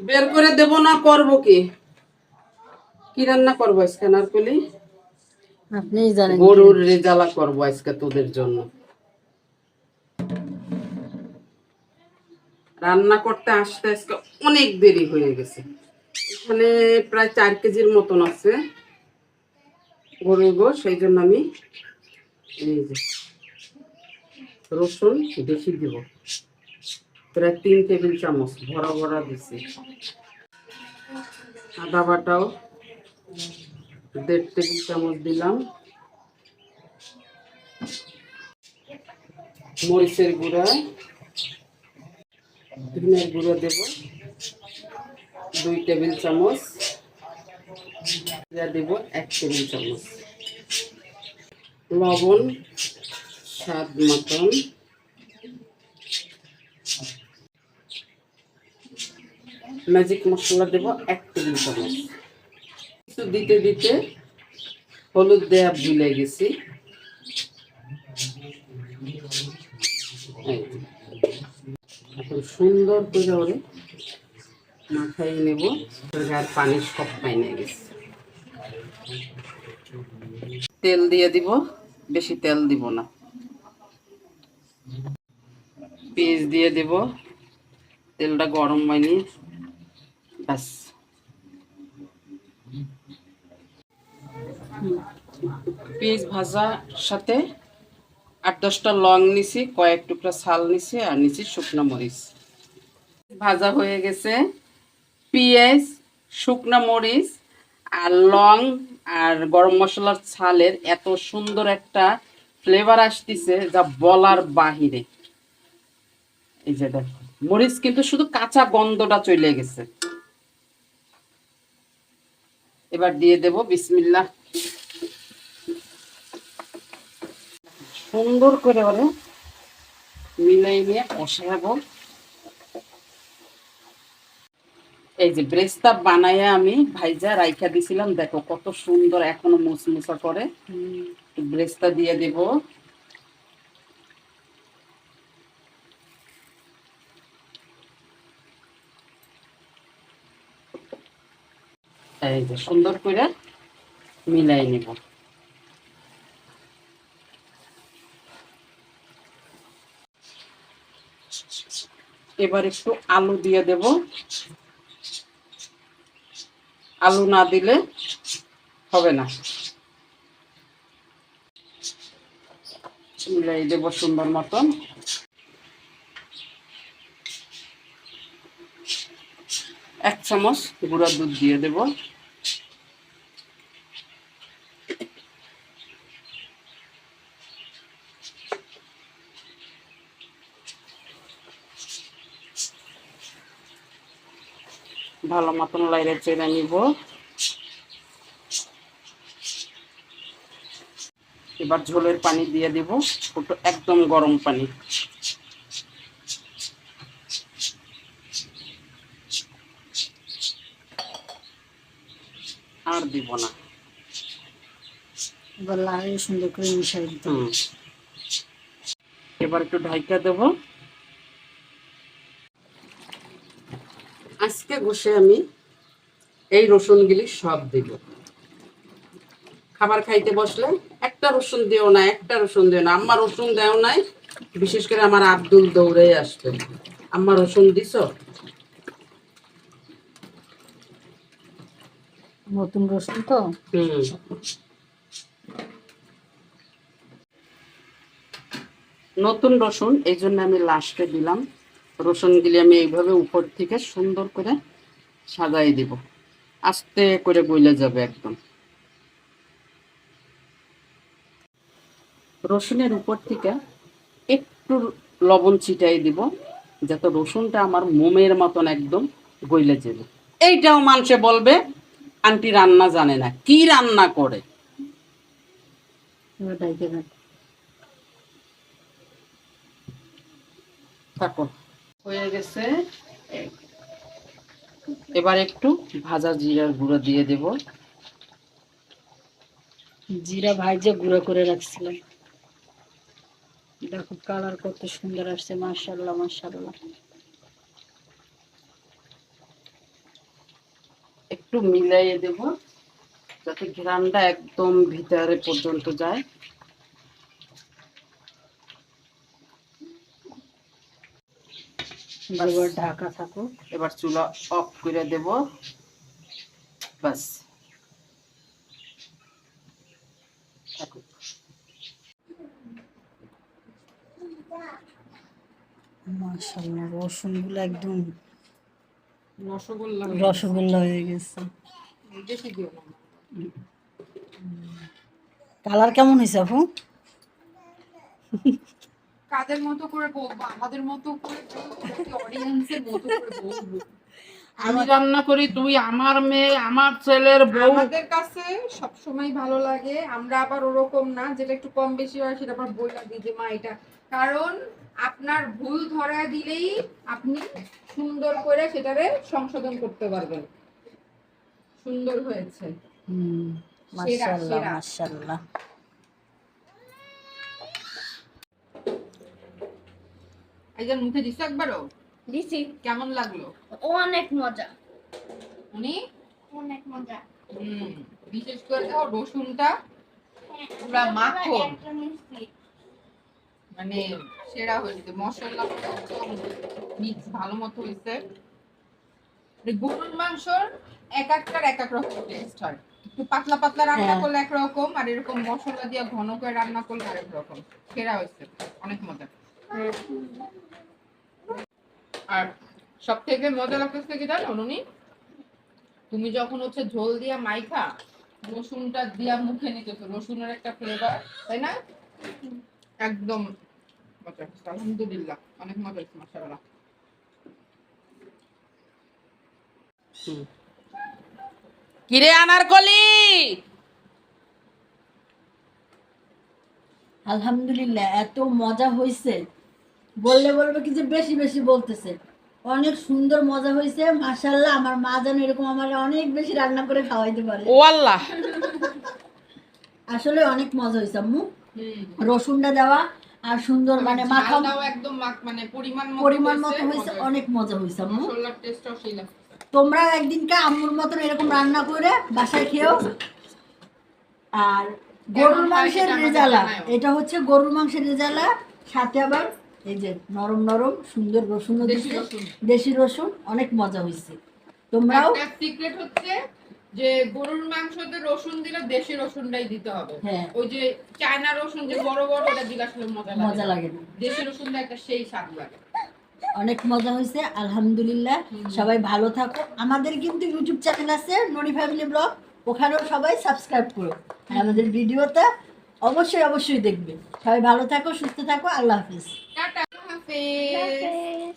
বের করে দেব না, করবো কি? কি রান্না করবো আজকে নারকলি? আপনিই জানেন। গরুর রেজালা করবো আজকে তোদের জন্য। রান্না করতে আসতে আজকে অনেক দেরি হয়ে গেছে। এখানে প্রায় 4 কেজির মতন আছে গরুর গোশ, সেই জন্য আমি এই যে রসুন বেশি দিব, প্রায় 3 টেবিল চামচ ভরা ভরা দিছি। আদা বাটাও 1.5 টেবিল চামচ দিলাম। মরিচের গুঁড়া, ধনিয়ার গুঁড়া দেব 2 টেবিল চামচ, দেব 1 টেবিল চামচ, লবণ স্বাদ মতন, ম্যাজিক মশলা দেব 1 টেবিল চামচ। কিছু দিতে দিতে হলুদ দেয়া ভুলে গেছি। এখন সুন্দর করে ওরে মাখাই নেব। আর পানি সব পাইনে গেছে। তেল দিয়ে দিব, বেশি তেল দিব না। পেঁয়াজ দিয়ে দেব, তেলটা গরম হয়নি, ব্যাস। পেঁয়াজ ভাজার সাথে 8-10টা লং নিছি, কয়েক টুকরা ছাল নিছি, আর নিছি শুকনো মরিচ। ভাজা হয়ে গেছে। পেঁয়াজ, শুকনো মরিচ আর লং আর গরম মশলার ছালের এত সুন্দর একটা ফ্লেভার আসতেছে যা বলার বাহিরে। এই যে দেখো, মরিচ কিন্তু শুধু কাঁচা গন্ধটা চলে গেছে। এবার দিয়ে দেব বিসমিল্লাহ। সুন্দর করে ওরে মিলাই নিয়ে কষাবো। এই যে ব্রেস্তা বানাইয়া আমি ভাইজা রাইখা দিছিলাম, দেখো কত সুন্দর এখনো মুসমুসা করে। ব্রেস্তা দিয়ে দেব। এই যে সুন্দর করে মিলাই নিব। এবার একটু আলু দিয়ে দেব। আলু না দিলে হবে না। মিলাই দেব সুন্দর মতন। এক চামচ গুঁড়া দুধ দিয়ে দেব। ভালো মতন লাইরে চেড়ে নিব। এবার ঝোলের পানি দিয়ে দেব, একদম গরম পানি। আর দিব না। এবার লাড়িয়ে সুন্দর করে মিশাই দিতে হবে। এবার একটু ঢাইকা দেব। আজকে বসে আমি এই রসুনগুলি সব দিব। খাবার খাইতে বসলে একটা রসুন দিও না, একটা রসুন দিও না। আম্মা রসুন দেও নাই, বিশেষ করে আমার আব্দুল দৌড়ে আসবে, আম্মা রসুন দিছ? নতুন রসুন তো। নতুন রসুন, এই জন্য আমি লাস্টে দিলাম। রসুনগুলি আমি এইভাবে উপর থেকে সুন্দর করে সাজাই দিব, আস্তে করে গইলে যাবে একদম। রসুনের উপর থেকে একটু লবণ ছিটাই দিব, যাতে রসুনটা আমার মোমের মতন একদম গইলে যাবে। এইটাও মানুষে বলবে আন্টি রান্না জানে না, কি রান্না করে। থাকো, হয়ে গেছে। এবার একটু ভাজা জিরার গুঁড়ো দিয়ে দেব। জিরা ভাইজে গুঁড়ো করে রাখছিলাম, দেখো কালার কত সুন্দর আসছে, মাশাআল্লাহ মাশাআল্লাহ। একটু মিলাইয়ে দেব যাতে ঘ্রাণটা একদম ভিতরে পর্যন্ত যায়। এবার ঢাকা থাকুক। এবার চুলা অফ করে দেব, বাস। থাকুক। মাশাআল্লাহ, রসুনগুলো একদম রসগোল্লা রসগোল্লা হয়ে গেছে। কালার কেমন হয়েছে আপু? কাদের মতো করে বলবো, আমাদের মতো করে অডিয়েন্সের মতো করে বলবো। আমি রান্না করি, তুই আমার মেয়ে, আমার ছেলের বউ। আমাদের কাছে সবসময় ভালো লাগে, আমরা আবার ওরকম না যেটা একটু কম বেশি হয় সেটা আবার বইলা দিই যে মা এটা, কারণ আপনার ভুল ধরা দিলেই আপনি সুন্দর করে সেটারে সংশোধন করতে পারবেন। সুন্দর হয়েছে। মাশাআল্লাহ সেরা। মাশাআল্লাহ। এই যে মুখে দিছো একবারও? দিছি। কেমন লাগলো? অনেক মজা, উনি অনেক মজা। বিশেষ করে দেখো রসুনটা পুরা মাখন, একটা মিষ্টি। মানে সেরা হয়েছে। মশলা মিক্স ভালো মতো হয়েছে। গরুর মাংসর এক একটার এক এক রকম টেস্ট হয়। একটু পাতলা পাতলা রান্না করলে একরকম, আর এরকম মশলা দিয়ে ঘন করে রান্না করলে আরেক রকম। সেরা হয়েছে, অনেক মজা। আর সব থেকে মজা লাগতেছে কি জানো নুনি, তুমি যখন হচ্ছে ঝোল দিয়া মাইখা রসুনটা দিয়া মুখে নিতেছো, রসুনের একটা ফ্লেভার, তাই না? একদম মজা হচ্ছে, আলহামদুলিল্লাহ অনেক মজা হচ্ছে, মাশাআল্লাহ। কিরে আনারকলি, আলহামদুলিল্লাহ এত মজা হয়েছে, বললে বলবে কি যে বেশি বেশি বলতেছে। অনেক সুন্দর মজা হয়েছে মাশাআল্লাহ। আমার মা যেন এরকম আমার অনেক বেশি রান্না করে খাওয়াইতে পারে। ও আল্লাহ, আসলে অনেক মজা হয়েছে আম্মু, রসুনটা দেওয়া আর সুন্দর মানে মাখা ঝালটাও একদম মানে পরিমাণ মতো হয়েছে, অনেক মজা হয়েছে আম্মু। মশলার টেস্টটাও সেই লাগছে। তোমরাও একদিনকে আম্মুর মতন এরকম রান্না করে বাসায় খেও। আর গরুর মাংসের রেজালা, এটা হচ্ছে গরুর মাংসের রেজালা, সাথে আবার এই যে নরম নরম সুন্দর রসুন, দেশি রসুন, অনেক মজা হয়েছে। তোমরাও একটা সিক্রেট হচ্ছে যে গরুর মাংসতে রসুন দিলে দেশি রসুনটাই দিতে হবে। হ্যাঁ। ওই যে চায়না রসুন যে বড় বড়, ওটা দিলে আসলে মজা লাগে না, দেশি রসুনটা একটা সেই স্বাদ লাগে। অনেক মজা হয়েছে আলহামদুলিল্লাহ। সবাই ভালো থাকো। আমাদের কিন্তু ইউটিউব চ্যানেল আছে ননি ফ্যামিলি ব্লগ, ওখানেও সবাই সাবস্ক্রাইব করো, আর আমাদের ভিডিওটা অবশ্যই অবশ্যই দেখবে। সবাই ভালো থাকো, সুস্থ থাকো, আল্লাহ হাফিজ। টাটা, হাফেজ।